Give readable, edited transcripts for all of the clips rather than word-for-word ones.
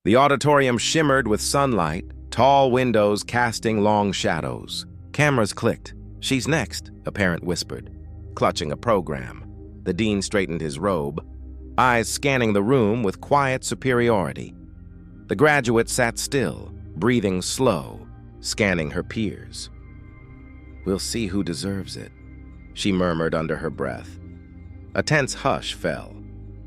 The auditorium shimmered with sunlight, tall windows casting long shadows. Cameras clicked. "She's next," a parent whispered, clutching a program. The dean straightened his robe, eyes scanning the room with quiet superiority. The graduate sat still, breathing slow, scanning her peers. "We'll see who deserves it," she murmured under her breath. A tense hush fell.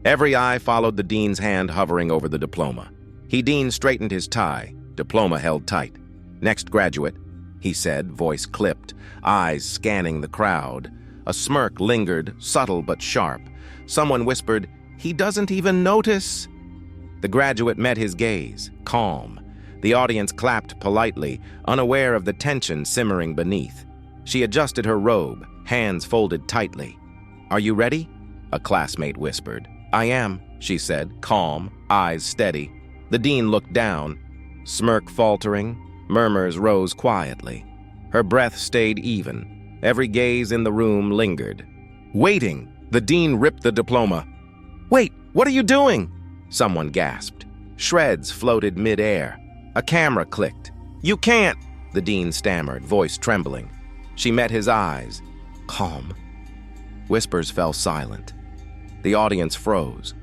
Every eye followed the dean's hand hovering over the diploma. Dean straightened his tie, diploma held tight. "Next graduate," he said, voice clipped, eyes scanning the crowd. A smirk lingered, subtle but sharp. Someone whispered, "He doesn't even notice." The graduate met his gaze, calm. The audience clapped politely, unaware of the tension simmering beneath. She adjusted her robe, hands folded tightly. "Are you ready?" a classmate whispered. "I am," she said, calm, eyes steady. The dean looked down, smirk faltering, murmurs rose quietly. Her breath stayed even. Every gaze in the room lingered. "Waiting!" The dean ripped the diploma. "Wait, what are you doing?" Someone gasped. Shreds floated mid-air. A camera clicked. "You can't!" the dean stammered, voice trembling. She met his eyes. Calm. Whispers fell silent. The audience froze.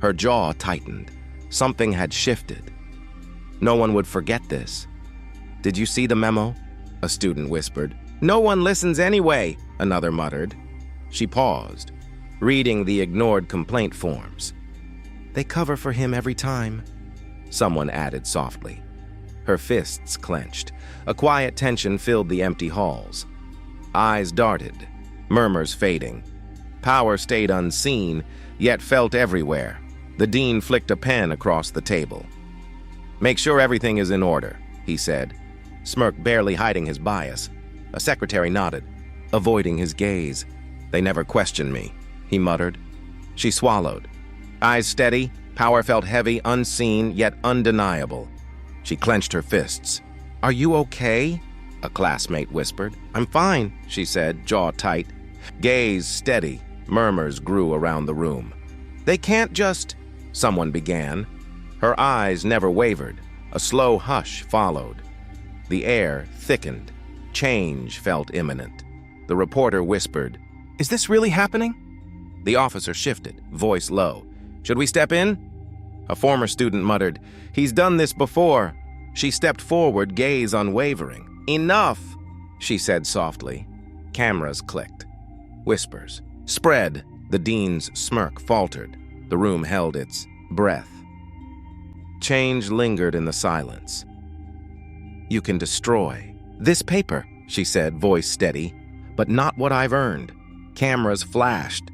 Her jaw tightened. Something had shifted. No one would forget this. "Did you see the memo?" a student whispered. "No one listens anyway," another muttered. She paused, reading the ignored complaint forms. "They cover for him every time," someone added softly. Her fists clenched. A quiet tension filled the empty halls. Eyes darted, murmurs fading. Power stayed unseen, yet felt everywhere. The dean flicked a pen across the table. "Make sure everything is in order," he said, smirk barely hiding his bias. A secretary nodded, avoiding his gaze. "They never questioned me," he muttered. She swallowed. Eyes steady, power felt heavy, unseen, yet undeniable. She clenched her fists. "Are you okay?" a classmate whispered. "I'm fine," she said, jaw tight. Gaze steady, murmurs grew around the room. "They can't just..." someone began. Her eyes never wavered. A slow hush followed. The air thickened. Change felt imminent. The reporter whispered, "Is this really happening?" The officer shifted, voice low. "Should we step in?" A former student muttered, "He's done this before." She stepped forward, gaze unwavering. "Enough," she said softly. Cameras clicked. Whispers spread. The dean's smirk faltered. The room held its breath. Change lingered in the silence. "You can destroy this paper," she said, voice steady, "but not what I've earned." Cameras flashed.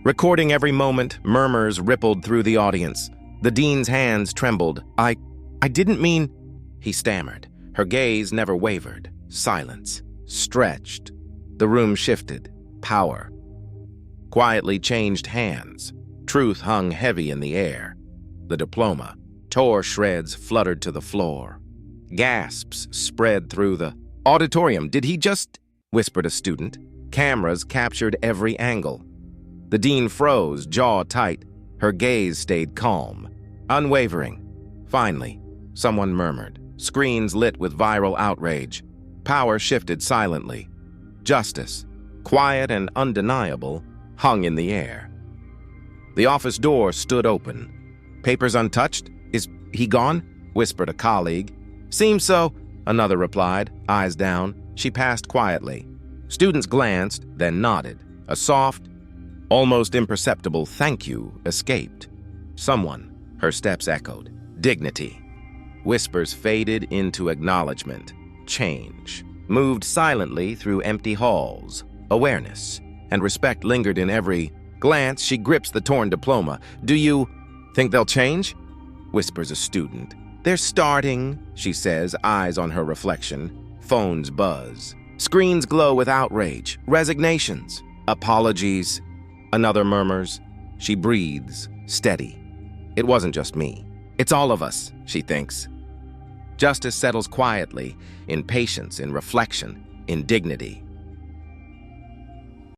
Recording every moment, murmurs rippled through the audience. The dean's hands trembled. I didn't mean..." he stammered. Her gaze never wavered. Silence. Stretched. The room shifted. Power quietly changed hands. Truth hung heavy in the air. The diploma tore shreds fluttered to the floor. Gasps spread through the auditorium. "Did he just..." whispered a student. Cameras captured every angle. The dean froze, jaw tight. Her gaze stayed calm, unwavering. Finally, someone murmured. Screens lit with viral outrage. Power shifted silently. Justice, quiet and undeniable, hung in the air. The office door stood open. "Papers untouched? Is he gone?" whispered a colleague. "Seems so," another replied, eyes down. She passed quietly. Students glanced, then nodded. A soft, almost imperceptible thank you escaped. Someone, her steps echoed. Dignity. Whispers faded into acknowledgement. Change moved silently through empty halls. Awareness and respect lingered in every glance. She grips the torn diploma. "Do you think they'll change?" whispers a student. "They're starting," she says, eyes on her reflection. Phones buzz. Screens glow with outrage, resignations, apologies. Another murmurs. She breathes, steady. "It wasn't just me. It's all of us," she thinks. Justice settles quietly, in patience, in reflection, in dignity.